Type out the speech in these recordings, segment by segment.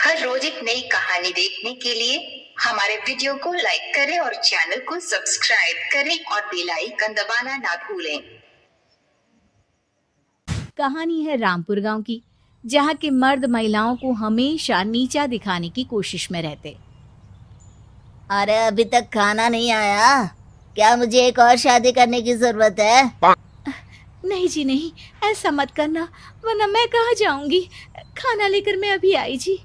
हर रोज एक नई कहानी देखने के लिए हमारे वीडियो को लाइक करें और चैनल को सब्सक्राइब करें और बेल आइकन दबाना ना भूलें। कहानी है रामपुर गांव की, जहां के मर्द महिलाओं को हमेशा नीचा दिखाने की कोशिश में रहते। अरे अभी तक खाना नहीं आया, क्या मुझे एक और शादी करने की जरूरत है? नहीं जी नहीं, ऐसा मत करना, वरना मैं कहाँ जाऊंगी। खाना लेकर मैं अभी आई जी।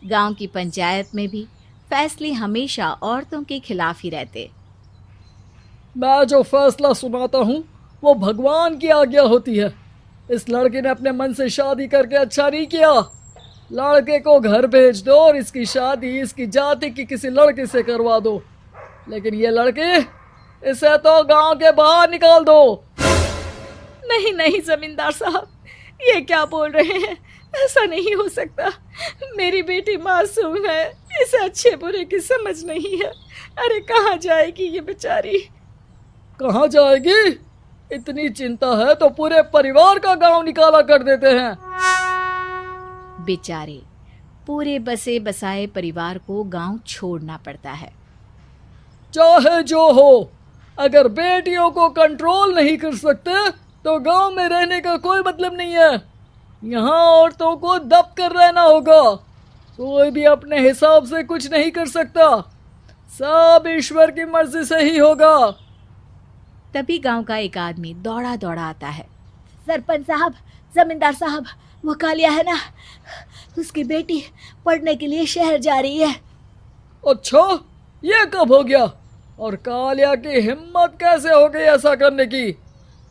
गांव की पंचायत में भी फैसले हमेशा औरतों के खिलाफ ही रहते। मैं जो फैसला सुनाता हूँ वो भगवान की आज्ञा होती है। इस लड़के ने अपने मन से शादी करके अच्छा नहीं किया। लड़के को घर भेज दो और इसकी शादी इसकी जाति की किसी लड़के से करवा दो, लेकिन ये लड़की, इसे तो गांव के बाहर निकाल दो। नहीं नहीं जमींदार साहब, ये क्या बोल रहे हैं? ऐसा नहीं हो सकता। मेरी बेटी मासूम है, इसे अच्छे बुरे की समझ नहीं है। अरे कहाँ जाएगी ये बेचारी? कहाँ जाएगी? इतनी चिंता है तो पूरे परिवार का गांव निकाला कर देते हैं। बेचारे पूरे बसे बसाए परिवार को गांव छोड़ना पड़ता है। चाहे जो हो, अगर बेटियों को कंट्रोल नहीं कर सकते तो गांव में रहने का कोई मतलब नहीं है। यहाँ औरतों को दब कर रहना होगा। कोई भी अपने हिसाब से कुछ नहीं कर सकता, सब ईश्वर की मर्जी से ही होगा। तभी गांव का एक आदमी दौड़ा दौड़ा आता है। सरपंच साहब, जमींदार साहब, वो कालिया है ना, उसकी बेटी पढ़ने के लिए शहर जा रही है। अच्छा, ये कब हो गया? और कालिया की हिम्मत कैसे हो गई ऐसा करने की?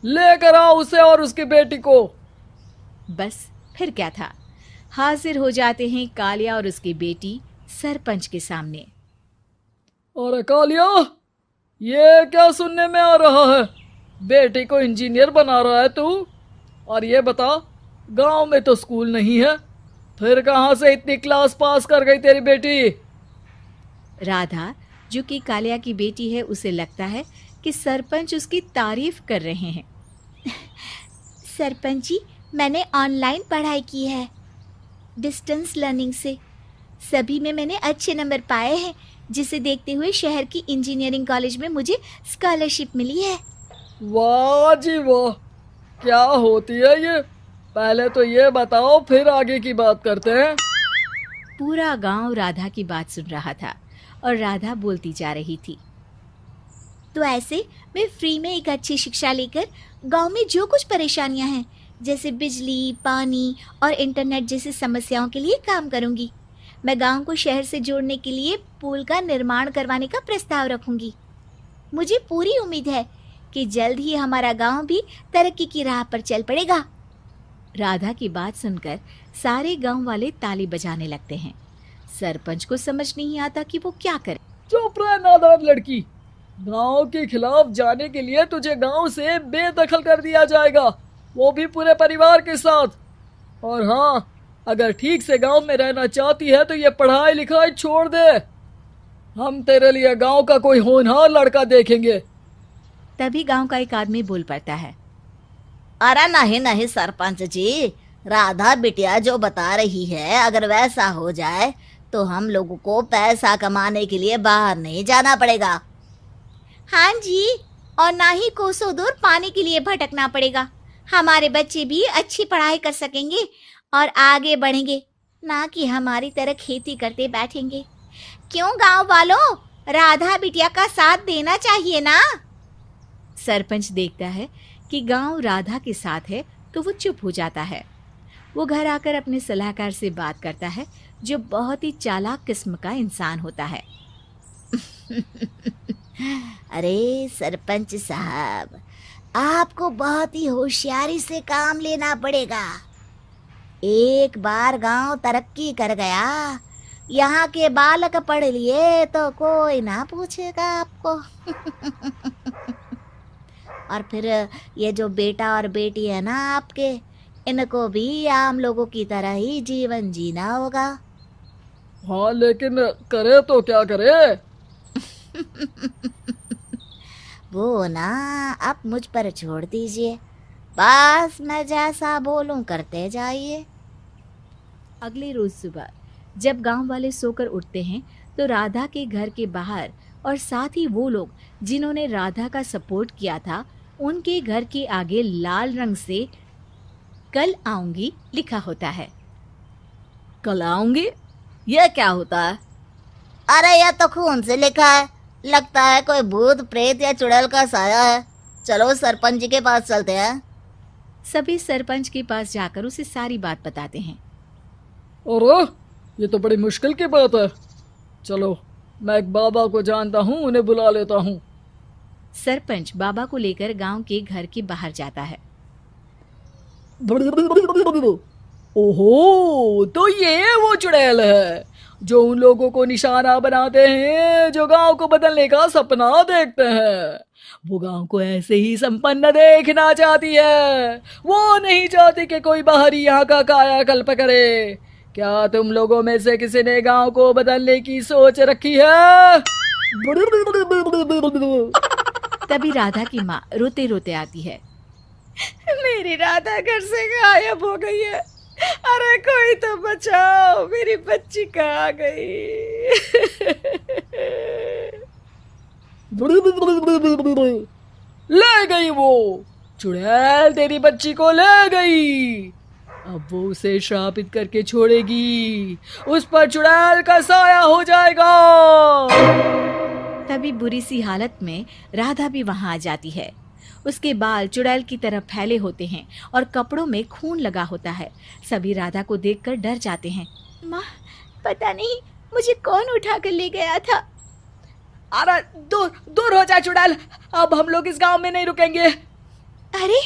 लेकर आओ उसे और उसकी बेटी को। बस फिर क्या था, हाजिर हो जाते हैं कालिया और उसकी बेटी सरपंच के सामने। और कालिया, ये क्या सुनने में आ रहा है? बेटी को इंजीनियर बना रहा है तू? और ये बता, गांव में तो स्कूल नहीं है, फिर कहाँ से इतनी क्लास पास कर गई तेरी बेटी? राधा, जो कि कालिया की बेटी है, उसे लगता है कि सरपंच उसकी तारीफ कर रहे हैं। सरपंच जी, मैंने ऑनलाइन पढ़ाई की है, डिस्टेंस लर्निंग से। सभी में मैंने अच्छे नंबर पाए हैं, जिसे देखते हुए शहर की इंजीनियरिंग कॉलेज में मुझे स्कॉलरशिप मिली है। वाह जी वाह, क्या होती है ये? पहले तो ये बताओ, फिर आगे की बात करते हैं। पूरा गांव राधा की बात सुन रहा था और राधा बोलती जा रही थी। तो ऐसे मैं फ्री में एक अच्छी शिक्षा लेकर गांव में जो कुछ परेशानियां हैं, जैसे बिजली, पानी और इंटरनेट जैसी समस्याओं के लिए काम करूंगी। मैं गांव को शहर से जोड़ने के लिए पुल का निर्माण करवाने का प्रस्ताव रखूंगी। मुझे पूरी उम्मीद है कि जल्द ही हमारा गांव भी तरक्की की राह पर चल पड़ेगा। राधा की बात सुनकर सारे गांव वाले ताली बजाने लगते हैं। सरपंच को समझ नहीं आता कि वो क्या करे। चुप रह नादान लड़की, गांव के खिलाफ जाने के लिए तुझे गांव से बेदखल कर दिया जाएगा, वो भी पूरे परिवार के साथ। और हाँ, अगर ठीक से गांव में रहना चाहती है तो ये पढ़ाई लिखाई छोड़ दे। हम तेरे लिए गांव का कोई होनहार लड़का देखेंगे। तभी गांव का एक आदमी बोल पड़ता है। अरे नहीं नहीं सरपंच जी, राधा बिटिया जो बता रही है, अगर वैसा हो जाए तो हम लोगों को पैसा कमाने के लिए बाहर नहीं जाना पड़ेगा। हाँ जी, और ना ही कोसों दूर पानी के लिए भटकना पड़ेगा। हमारे बच्चे भी अच्छी पढ़ाई कर सकेंगे और आगे बढ़ेंगे, ना कि हमारी तरह खेती करते बैठेंगे। क्यों गांव वालों, राधा बिटिया का साथ देना चाहिए ना। सरपंच देखता है कि गांव राधा के साथ है तो वो चुप हो जाता है। वो घर आकर अपने सलाहकार से बात करता है, जो बहुत ही चालाक किस्म का इंसान होता है। अरे सरपंच साहब, आपको बहुत ही होशियारी से काम लेना पड़ेगा। एक बार गांव तरक्की कर गया, यहाँ के बालक पढ़ लिए तो कोई ना पूछेगा आपको। और फिर ये जो बेटा और बेटी है ना आपके, इनको भी आम लोगों की तरह ही जीवन जीना होगा। हाँ, लेकिन करे तो क्या करे? वो ना आप मुझ पर छोड़ दीजिए, बस मैं जैसा बोलूं करते जाइए। अगले रोज सुबह जब गांव वाले सोकर उठते हैं तो राधा के घर के बाहर और साथ ही वो लोग जिन्होंने राधा का सपोर्ट किया था उनके घर के आगे लाल रंग से कल आऊंगी लिखा होता है। कल आऊंगी? यह क्या होता है? अरे यह तो खून से लिखा है, लगता है कोई भूत प्रेत या चुड़ैल का साया है। चलो सरपंच जी के पास चलते हैं। सभी सरपंच के पास जाकर उसे सारी बात बताते हैं। अरे ये तो बड़ी मुश्किल की बात है। चलो मैं एक बाबा को जानता हूँ, उन्हें बुला लेता हूँ। सरपंच बाबा को लेकर गांव के घर के बाहर जाता है। ओहो, तो ये वो चुड़ैल है जो उन लोगों को निशाना बनाते हैं जो गांव को बदलने का सपना देखते हैं। वो गांव को ऐसे ही संपन्न देखना चाहती है। वो नहीं चाहती कि कोई बाहरी यहाँ का कायाकल्प करे। क्या तुम लोगों में से किसी ने गांव को बदलने की सोच रखी है? तभी राधा की माँ रोते रोते आती है। मेरी राधा घर से गायब हो गई है। अरे कोई तो बचाओ, मेरी बच्ची कहाँ गई? ले गई वो चुड़ैल, तेरी बच्ची को ले गई। अब वो उसे श्रापित करके छोड़ेगी, उस पर चुड़ैल का साया हो जाएगा। तभी बुरी सी हालत में राधा भी वहां आ जाती है। उसके बाल चुड़ैल की तरह फैले होते हैं और कपड़ों में खून लगा होता है। सभी राधा को देखकर डर जाते हैं। माँ, पता नहीं मुझे कौन उठा कर ले गया था। अरे दूर दूर हो जा चुड़ैल, अब हम लोग इस गांव में नहीं रुकेंगे। अरे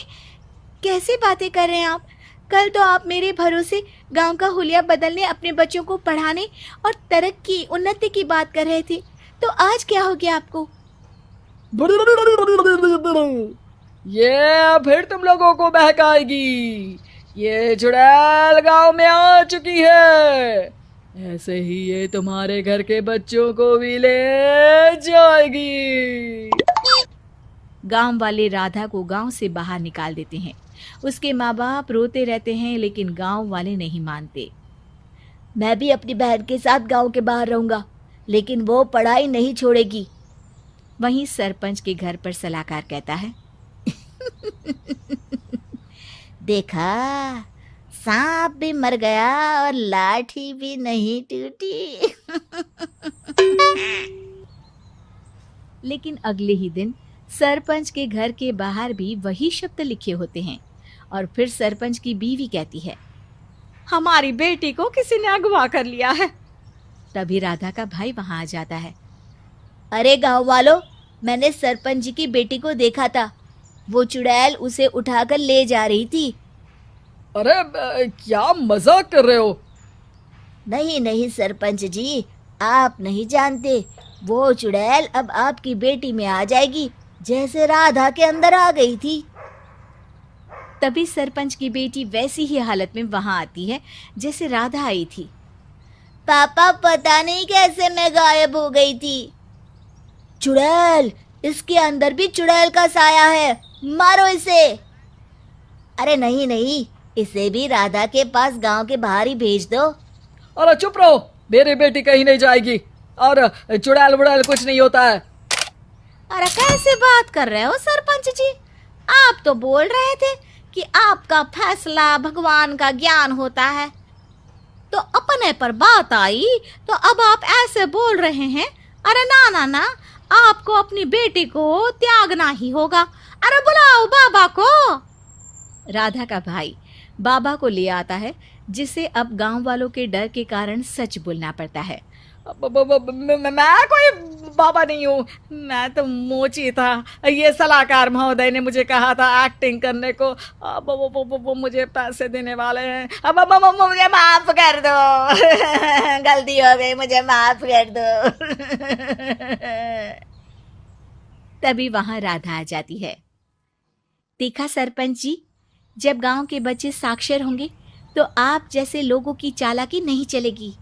कैसी बातें कर रहे हैं आप? कल तो आप मेरे भरोसे गांव का हुलिया बदलने, अपने बच्चों को पढ़ाने और तरक्की उन्नति की बात कर रहे थे, तो आज क्या हो गया आपको? ये फिर तुम लोगों को बहकाएगी। ये चुड़ैल गांव में आ चुकी है, ऐसे ही ये तुम्हारे घर के बच्चों को भी ले जाएगी। गांव वाले राधा को गांव से बाहर निकाल देते हैं। उसके माँ बाप रोते रहते हैं लेकिन गांव वाले नहीं मानते। मैं भी अपनी बहन के साथ गांव के बाहर रहूंगा, लेकिन वो पढ़ाई नहीं छोड़ेगी। वहीं सरपंच के घर पर सलाहकार कहता है। देखा, सांप भी मर गया और लाठी भी नहीं टूटी। लेकिन अगले ही दिन सरपंच के घर के बाहर भी वही शब्द लिखे होते हैं और फिर सरपंच की बीवी कहती है, हमारी बेटी को किसी ने अगवा कर लिया है। तभी राधा का भाई वहां आ जाता है। अरे गांव वालों, मैंने सरपंच जी की बेटी को देखा था। वो चुड़ैल उसे उठाकर ले जा रही थी। अरे क्या मजाक कर रहे हो? नहीं नहीं सरपंच जी, आप नहीं जानते। वो चुड़ैल अब आपकी बेटी में आ जाएगी, जैसे राधा के अंदर आ गई थी। तभी सरपंच की बेटी वैसी ही हालत में वहां आती है जैसे राधा आई थी। पापा, पता नहीं कैसे मैं गायब हो गई थी। चुड़ैल, इसके अंदर भी चुड़ैल का साया है, मारो इसे। अरे नहीं नहीं, इसे भी राधा के पास गांव के बाहर ही भेज दो। अरे चुप रहो, मेरी बेटी कहीं नहीं जाएगी और चुड़ैल वुड़ैल कुछ नहीं होता है। अरे कैसे बात कर रहे हो सरपंच जी? आप तो बोल रहे थे कि आपका फैसला भगवान का ज्ञान होता है, तो अपने पर बात आई तो अब आप ऐसे बोल रहे हैं। अरे ना ना ना, आपको अपनी बेटी को त्यागना ही होगा। अरे बुलाओ बाबा को। राधा का भाई बाबा को ले आता है, जिसे अब गांव वालों के डर के कारण सच बोलना पड़ता है। मैं कोई बाबा नहीं हूँ, मैं तो मोची था। ये सलाहकार महोदय ने मुझे कहा था एक्टिंग करने को। अब वो मुझे पैसे देने वाले हैं। अब मुझे माफ कर दो। गलती हो गई, मुझे माफ कर दो। तभी वहां राधा आ जाती है। देखा सरपंच जी, जब गांव के बच्चे साक्षर होंगे तो आप जैसे लोगों की चालाकी नहीं चलेगी।